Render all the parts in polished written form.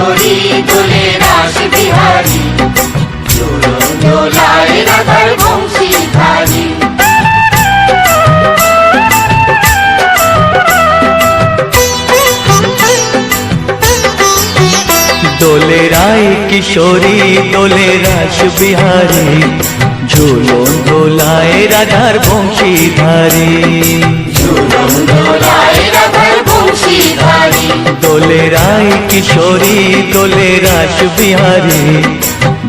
কিশোরী দোলে রাস বিহারী, ঝুলন দোলায় রাধার বংশীধারী। দোলে রায় কিশোরী দোলে রাস বিহারী, ঝুলন দোলায় রাধার বংশীধারী। ঝুলন দোলায় রাধার বংশীধারী। দোলে রায় কিশোরী দোলে রাস বিহারী,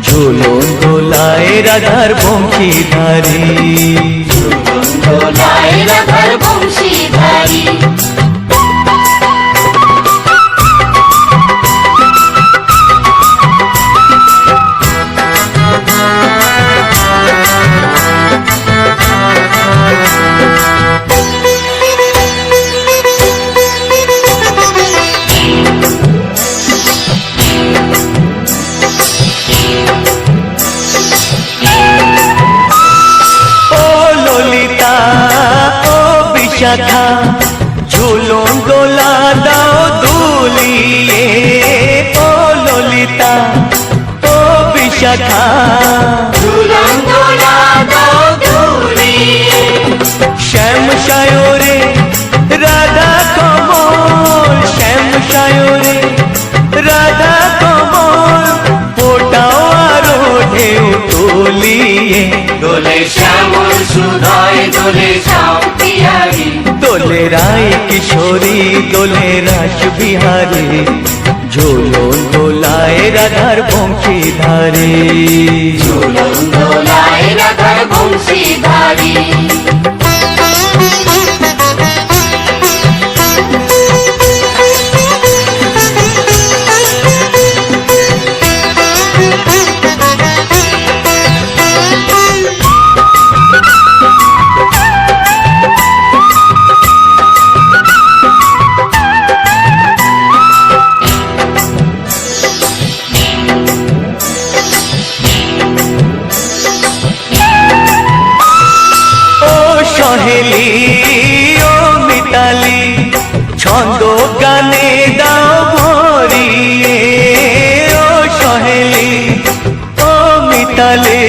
ঝুলন দোলায় রাধার বংশীধারী। ঝুলন দোলায় রাধার বংশীধারী। বিশাখা ঝুলন দোলা দাও দুলিয়ে, ও ললিতা ও বিশাখা ঝুলন দোলা দাও দুলিয়ে। শ্যাম সায়রে রাধা কমল, শ্যাম সায়রে রাধা কমল, ফোটাও আরো ঢেউ তুলিয়ে। দোলে শ্যামল সুধায় দোলে শ্যাম পিয়ারী। দোলে রায় কিশোরী দোলে রাস বিহারী, ঝুলন দোলায় রাধার বংশীধারী। ঝুলন দোলায় রাধার বংশীধারী। সহেলি ও মিতালি ছন্দ গানে দাও ভরিয়ে, ও সহেলি ও মিতালি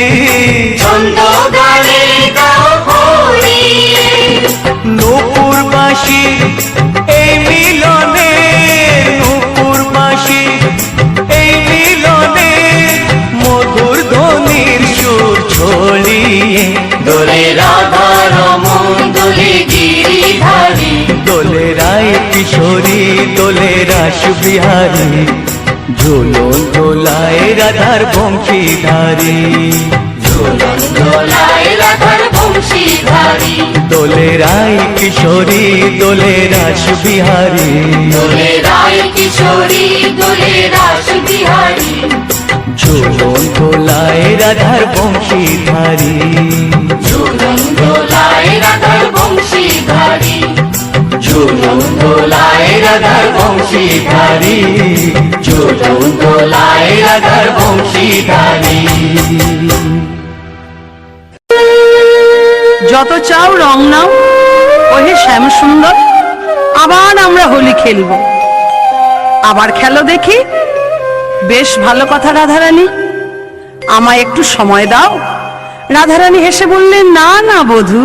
ছন্দ গানে দাও ভরিয়ে। নূপুর বাঁশি এই মিলনে, নূপুর বাঁশি এই মিলনে, মধুর ধ্বনির সুর ছড়িয়ে। দোলে রাধা রমন দোলে গিরিধারী। দোলে রায় কিশোরী দোলে রাস বিহারী, ঝুলন দোলায় রাধার বংশীধারী। ঝুলন দোলায় রাধার বংশীধারী। দোলে রায় কিশোরী দোলে রাস বিহারী, দোলে রায় কিশোরী দোলে রাস বিহারী। ঝুলন দোলায় রাধার বংশীধারী। ঝুলন দোলায় রাধার বংশীধারী। ঝুলন দোলায় রাধার বংশীধারী। ঝুলন দোলায় রাধার বংশীধারী। যত চাও রং নাও ওহে শ্যাম সুন্দর, আবার আমরা হোলি খেলব। আবার খেলো দেখি। বেশ ভালো কথা রাধারানী, আমায় একটু সময় দাও। রাধারানী হেসে বললেন, না না বধূ,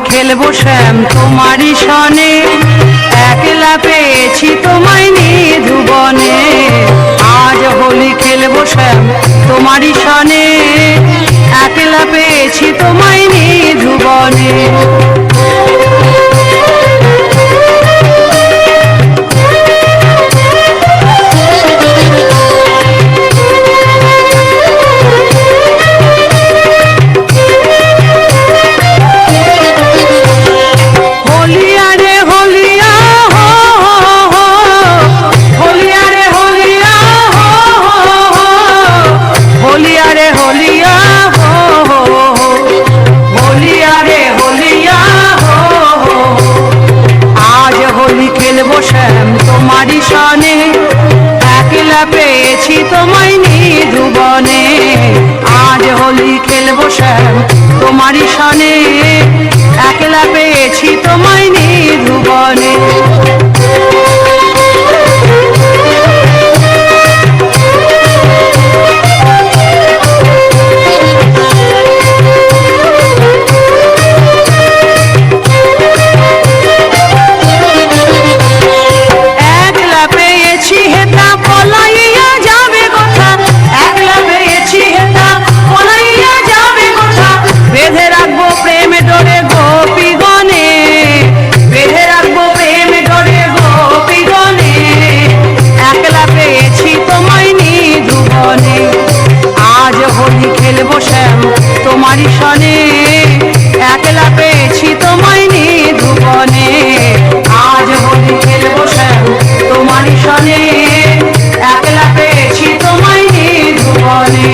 খেলবো শ্যাম তোমারই সনে, একলা পেয়েছি তোমায় নিধুবনে। আজ শ্যাম তোমারই সনে, একলা পেয়েছি তোমায় নিধুবনে। তোমারই সনে, একলা পেয়েছি তোমায় নিধুবনে। আজ হোলি খেলবো শ্যাম তোমারই সনে, একলা পেয়েছি তোমায় নিধুবনে। খেলবো শ্যাম তোমারই সনে, একলা পেয়েছি তোমায় নিধুবনে। আজ হোলি খেলবো শ্যাম তোমারই সনে, একলা পেয়েছি তোমায় নিধুবনে।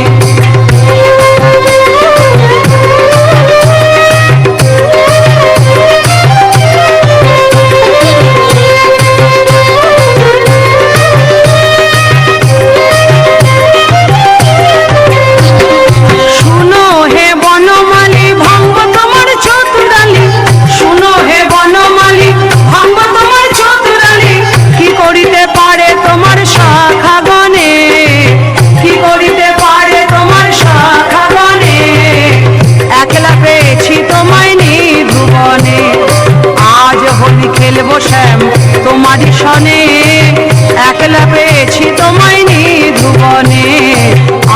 খেলবো শ্যাম তোমারই সনে, একলা পেয়েছি তোমায় নিধুবনে।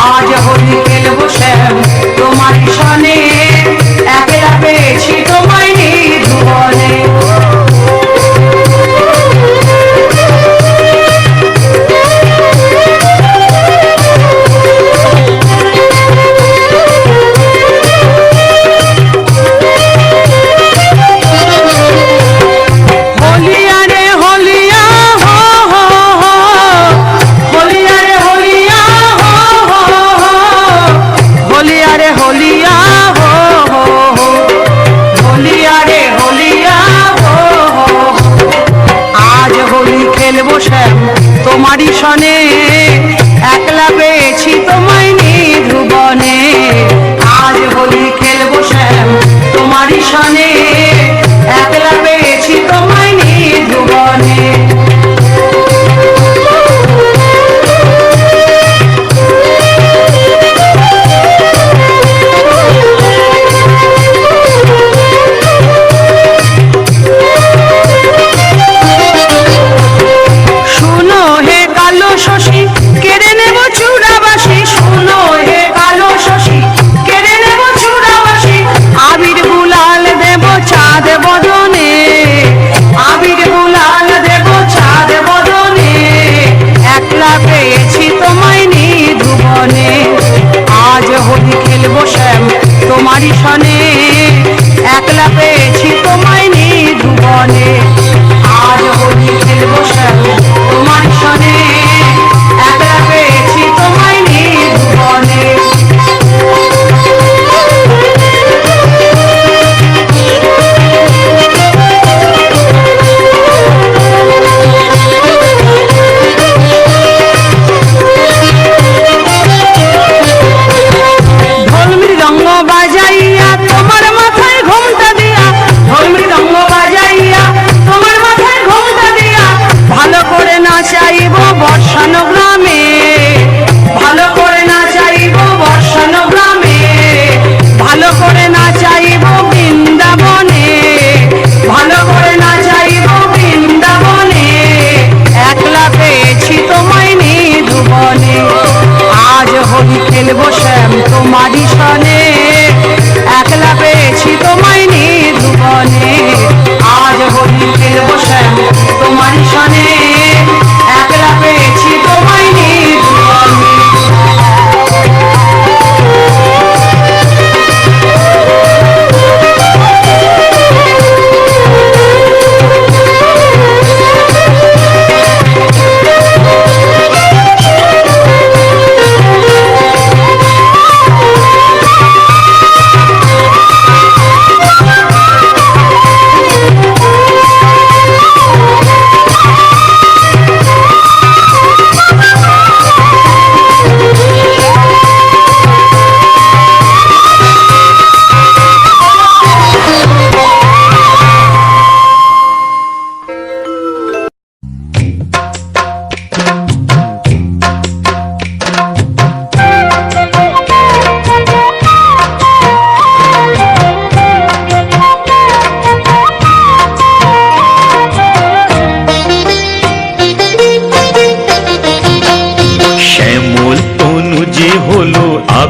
আজ হোলি খেলবো শ্যাম তোমারই সনে, একলা পেয়েছি তোমায় নিধুবনে। খেলবো শ্যাম তোমারই সনে, একলা পেয়েছি তোমায় নিধুবনে। আজ হোলি খেলবো শ্যাম তোমারই সনে, একলা পেয়েছি তোমায় নিধুবনে। শশী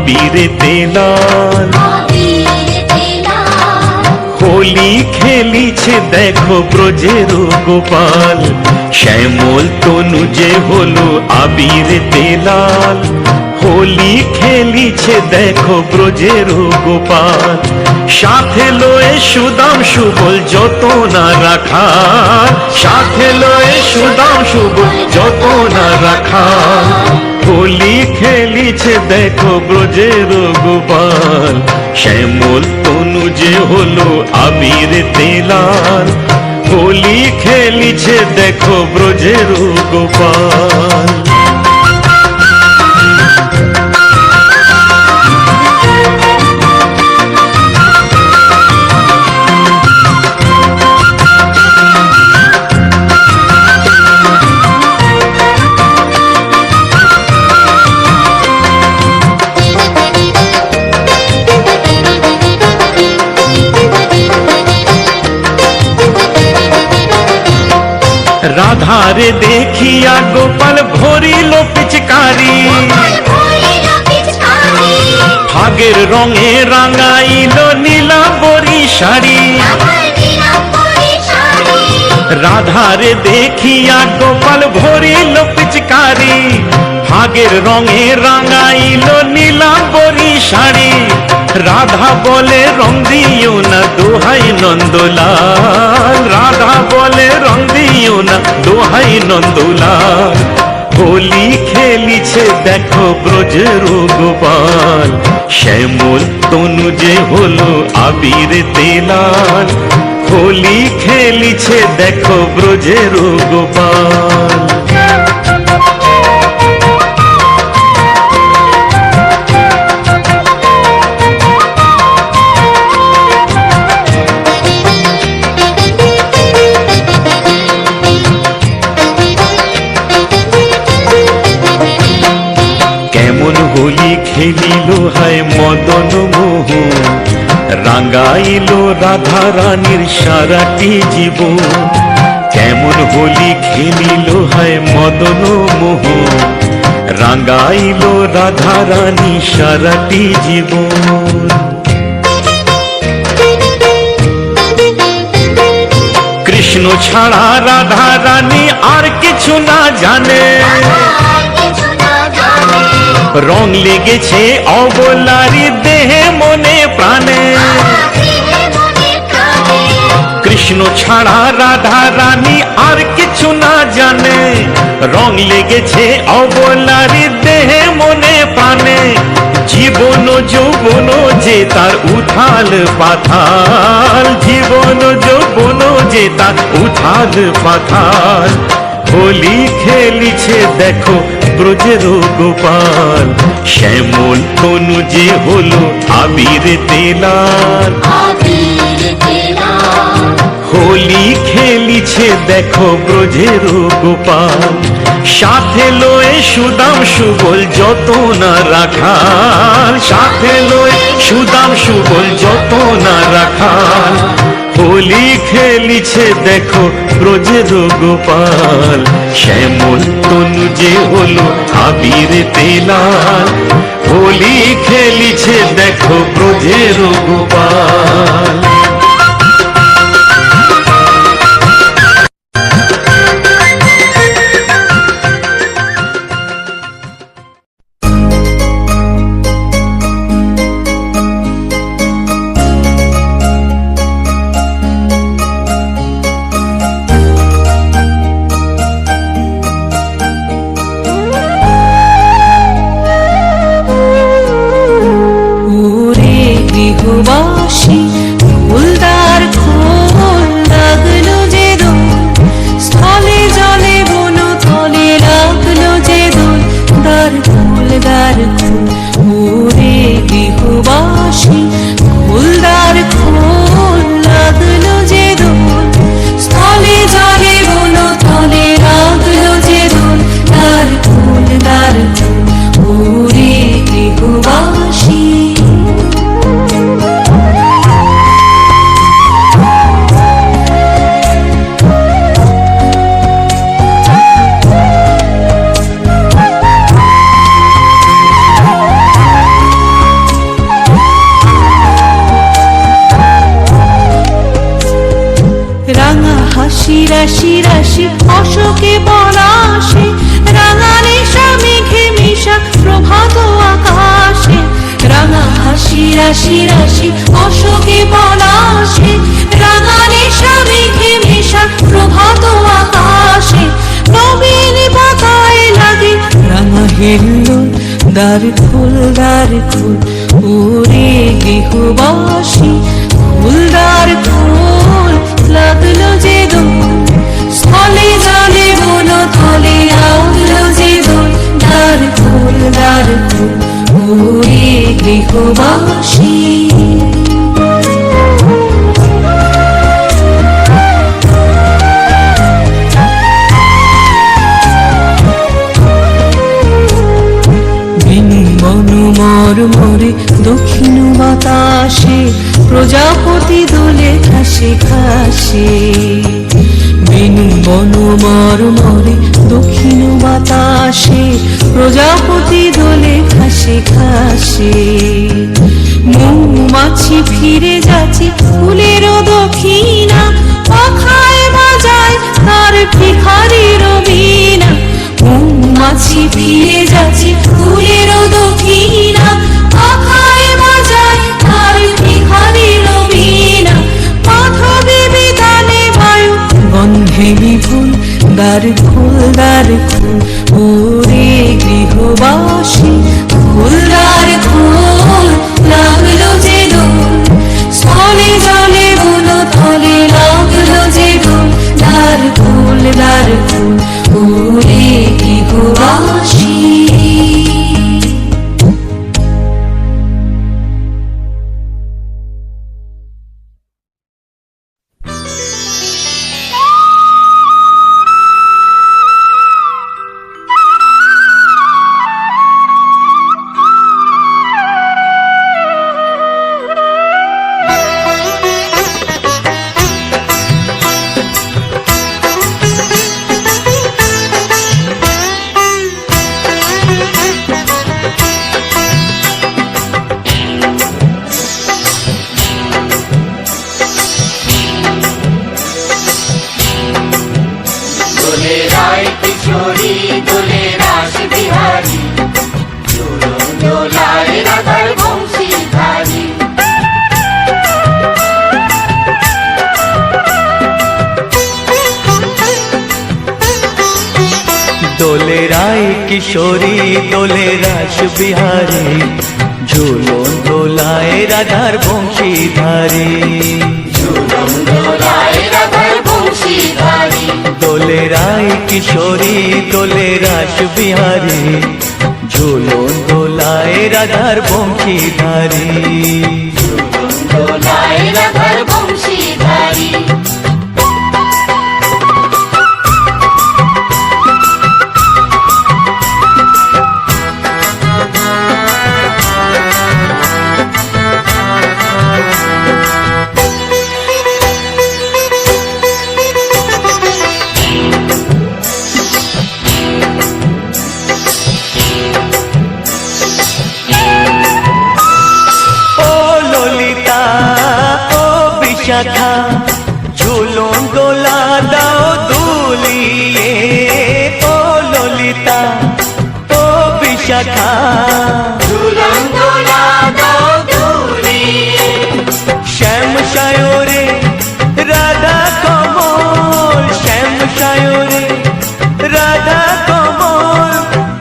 আবিরেতে লাল। হোলি খেলিছে দেখো ব্রজের গোপাল, শ্যামল তনু যে হলো আবিরেতে লাল। হোলি খেলিছে দেখো ব্রজের গোপাল, সাথে লয়ে সুদাম সুবল যত না রাখাল। সাথে লয়ে সুদাম সুবল যত না রাখাল। হোলি খেলিছে দেখো ব্রজের গোপাল, শ্যামল তনু যে হলো আবিরেতে লাল। হোলি খেলিছে দেখো ব্রজের গোপাল। রাধারে দেখিয়া গোপাল ভরিল পিচকারি, ভাগের রঙে রাঙাইল নীলাম্বরী শাড়ি। রাধারে দেখিয়া গোপাল ভরিল পিচকারি, ভাগের রঙে রাঙাইল নীলাম্বরী শাড়ি। রাধা বলে রং দিও না দোহাই নন্দলাল। রাধা বলে রং দিও না দোহাই নন্দলাল। হোলি খেলিছে দেখো ব্রজের গোপাল, শ্যামল তনু যে হলো আবিরেতে লাল। হোলি খেলিছে দেখো ব্রজের গোপাল। কেমন হোলি খেলিল হায় মদন মোহন, রাঙাইল রাধা রানীর সারাটি জীবন। কেমন হোলি খেলিল হায় মদন মোহন, রাঙাইল রাধা রানী সারাটি জীবন। কৃষ্ণ ছাড়া রাধা রানী আর কিছু না জানে, রং লেগেছে অবলারি দেহে মনে প্রাণে। কৃষ্ণ ছাড়া রাধা রানী আর কিছু না জানে, রং লেগেছে অবলারি দেহে মনে প্রাণে। জীবন যৌবন যে তার উথাল পাথাল, জীবন যৌবন যে তার উথাল পাথাল। হোলি খেলিছে দেখো ব্রজের গোপাল, শ্যামল তনু যে হলো আবিরেতে লাল। হোলি খেলিছে দেখো ব্রজের গোপাল, সাথে লয়ে সুদাম সুবল যত না রাখাল। সাথে লয়ে সুদাম সুবল যত না রাখাল। হোলি খেলিছে দেখো ব্রজের গোপাল, শ্যামল তনু যে হলো আবিরেতে লাল। হোলি খেলিছে দেখো ব্রজের গোপাল। গৃহবাসী রাশি রাশি অশোকে পলাশে, রাঙানে মেঘে মেশা প্রভাত আকাশে, নবীন পাতায় লাগে রাঙা হেল্লোল, দ্বার খোল ওরে গৃহবাসী, ফুলদার খোল লাগলো যে দোল, স্থলে জলে বন থলে লাগলো যে দোল, দ্বার খোল ওরে গৃহবাসী। মরে দক্ষিণ বাতাসে, প্রজাপতি দোলে ঘাসে ঘাসে, বেনু বন মরে দক্ষিণ বাতাসে, প্রজাপতি দোলে ঘাসে ঘাসে, মৌমাছি ফিরে যাচ্ছে ফুলেরও দক্ষিণা, পাখায় বাজায় তার ভিখারির বীণা, মৌমাছি ফিরে যাচ্ছে ফুলেরও দক্ষিণা, পাখায় বাজায় তার ভিখারির বীণা, মাধবী বিতানে বায়ু গন্ধে বিপুল, দ্বার খোল ওরে গৃহবাসী, ফুলদার খোল লাগলো যে দোল, স্থলে জলে বন থলে লাগলো যে দোল, দ্বার খোল ওরে গৃহবাসী। দোলে রায় কিশোরী দোলে রাস বিহারী, ঝুলন দোলায় রাধার বংশীধারী, ঝুলন দোলায় রাধার বংশীধারী, দোলে রায় কিশোরী দোলে রাস বিহারী, ঝুলন দোলায় রাধার বংশীধারী, ঝুলন দোলায় রাধার বংশীধারী। শাখা ঝুলন দোলা দাও দুলিয়ে, ও ললিতা ও বিশাখা, ঝুলন দোলা দাও দুলিয়ে, শ্যাম সায়রে রাধা কমল, শ্যাম সায়রে রাধা কমল,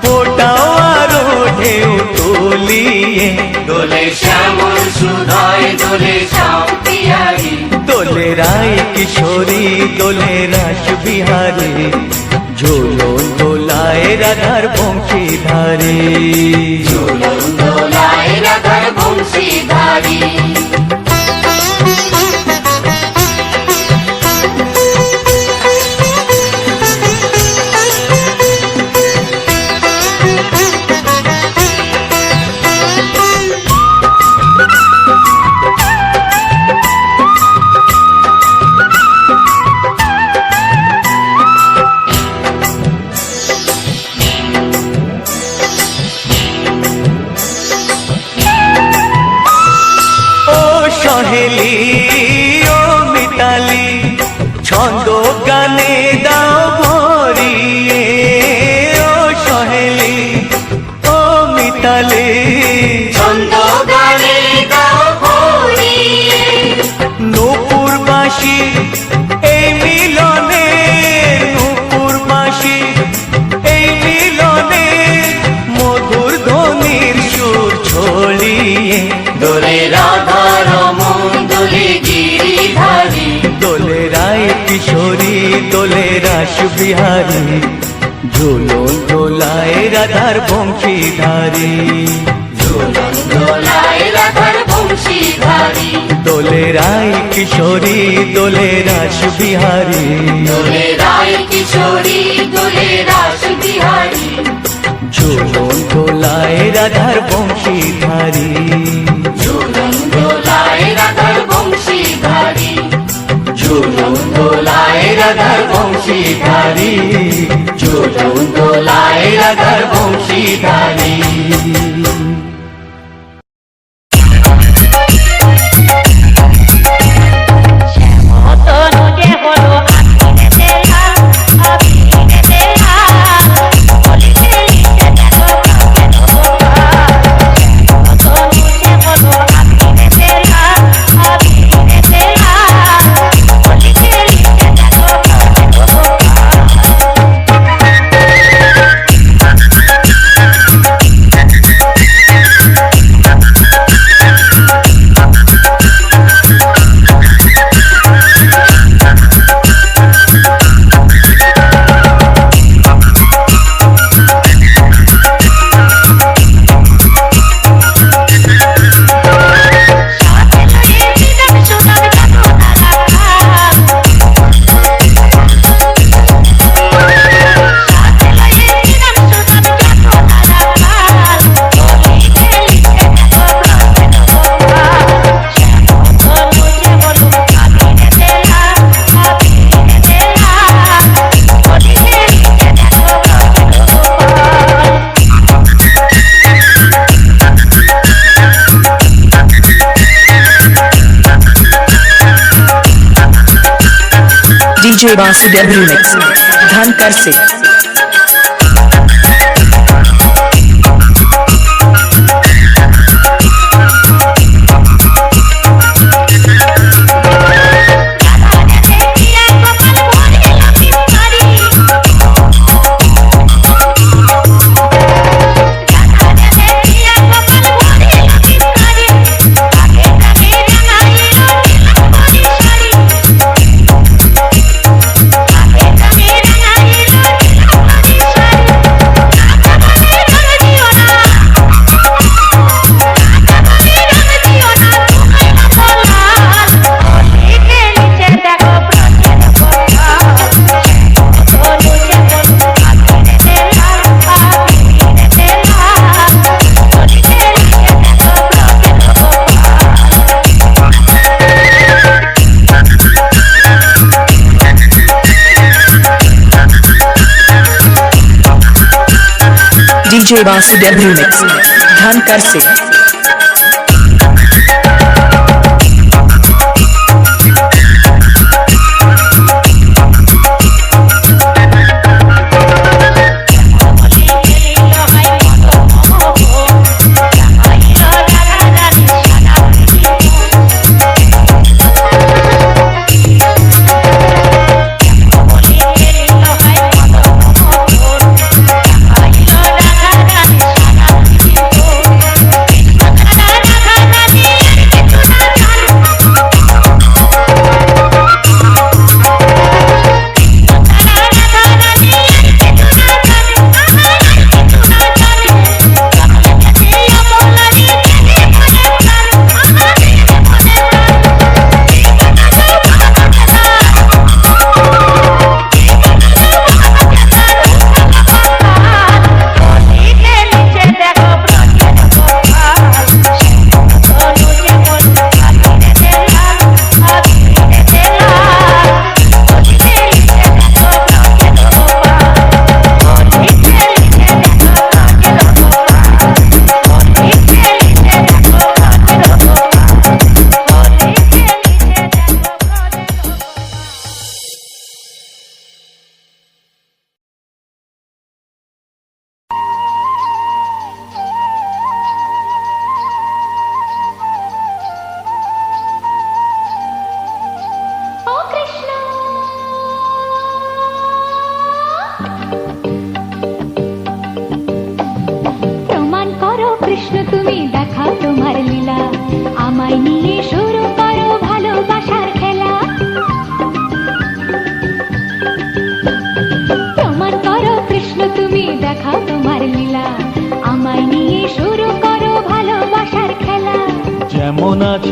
ফোটাও আরো ঢেউ তুলিয়ে, দোলে শ্যামল সুধায় দোলে শ্যাম পিয়ারি, দোলে রায় কিশোরী দোলে রাস বিহারী, ঝুলন দোলায় রাধার বংশীধারী, ঝুলন দোলায় রাধার বংশীধারী। রাস বিহারী ঝুলন দোলায় রাধার বংশীধারী ঝুলন দোলায় রাধার বংশীধারী দোলে রায় কিশোরী দোলে রাস বিহারী দোলে রায় কিশোরী দোলে রাস বিহারী ঝুলন দোলায় রাধার বংশীধারী ঝুলন দোলায় রাধার বংশীধারী ঝুলন দোলায় রাধার বংশীধারী ঝুলন দোলায় রাধার বংশীধারী DJ Vasudev Remix Dhankar se DJ Vasudev Remix Dhankar se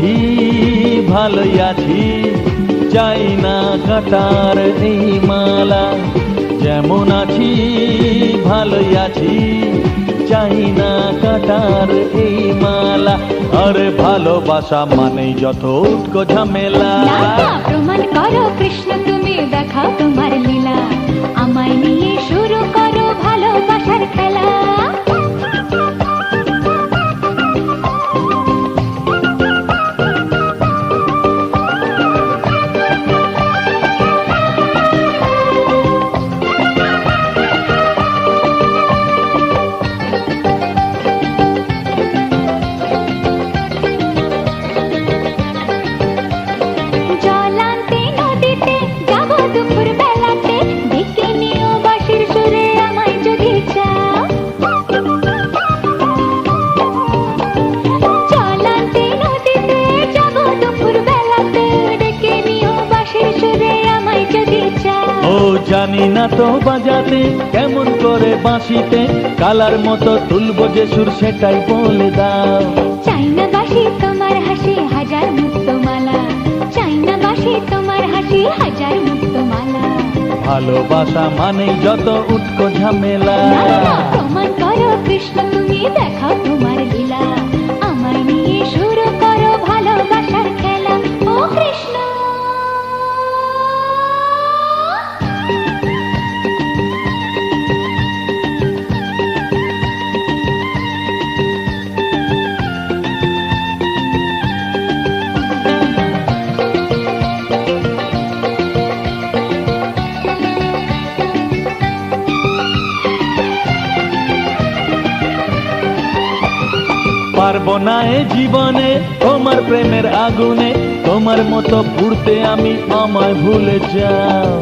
আছি ভালোই আছি, চাই না কাটার এই মালা। যেমন আছি ভালোই আছি, চাই না কাটার এই মালা। আরে ভালোবাসা মানেই যত উটকো ঝামেলা। প্রমাণ করো কৃষ্ণ তুমি দেখাও তোমার লীলা, আমায় নিয়ে শুরু করো ভালোবাসার খেলা। জানি না তো বাজাতে কেমন করে বাঁশিতে, কালার মতো তুলবো যে সুর সেটাই বলে দাও। চাই না বাসি তোমার হাসি হাজার মুক্তমালা, চাই না বাসি তোমার হাসি হাজার মুক্তমালা। ভালোবাসা মানেই যত উটকো ঝামেলা। প্রমাণ করো কৃষ্ণ তুমি দেখাও তোমার লীলা, আমায় নিয়ে শুরু করো ভালোবাসার খেলা। ও কৃষ্ণ পারবো না এ জীবনে তোমার প্রেমের আগুনে, তোমার মতো পুড়তে আমি আমায় ভুলে যাও।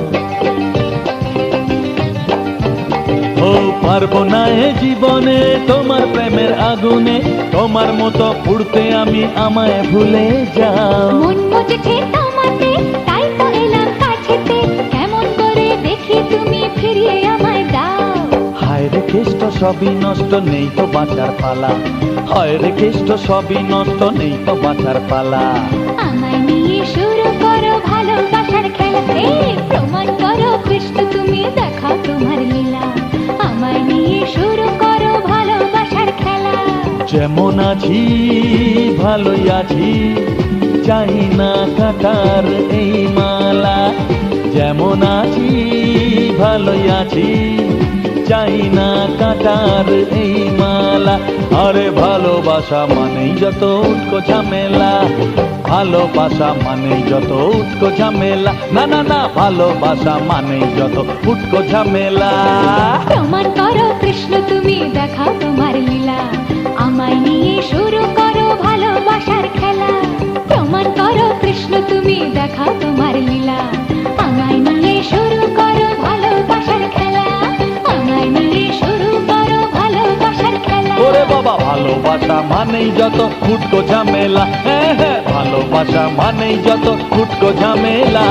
ও পারবো না এ জীবনে তোমার প্রেমের আগুনে, তোমার মতো পুড়তে আমি আমায় ভুলে যাও। মন বুঝেছে তোমাতে তাই তো এলাম কাছেতে, কেমন করে দেখি তুমি ফিরিয়ে আমায় দাও। হায় রে কেষ্ট সবই নষ্ট নেই তো বাঁচার পালা, হায় রে কেষ্ট সবই নষ্ট নেই তো বাঁচার পালা। আমায় নিয়ে শুরু করো ভালোবাসার খেলা, প্রমাণ করো কৃষ্ণ তুমি দেখাও তোমার লীলা, আমায় নিয়ে শুরু করো ভালোবাসার খেলা। যেমন আছি ভালোই আছি, চাই না কাটার এই মালা। যেমন আছি ভালোই আছি, চাই না কাটার এই মালা। আরে ভালোবাসা মানেই যত উটকো ঝামেলা, ভালোবাসা মানেই যত উটকো ঝামেলা। না না না, ভালোবাসা মানেই যত উটকো ঝামেলা। প্রমাণ করো কৃষ্ণ তুমি দেখাও তোমার লীলা, আমায় নিয়ে শুরু করো ভালোবাসার খেলা। প্রমাণ করো কৃষ্ণ তুমি দেখাও তোমার লীলা, আমায় নিয়ে শুরু করো ভালোবাসার খেলা, আমায় নিয়ে শুরু করো ভালোবাসার খেলা। ওরে বাবা, ভালোবাসা মানেই যত উটকো ঝামেলা। হ্যাঁ হ্যাঁ, ভালোবাসা মানেই যত উটকো ঝামেলা।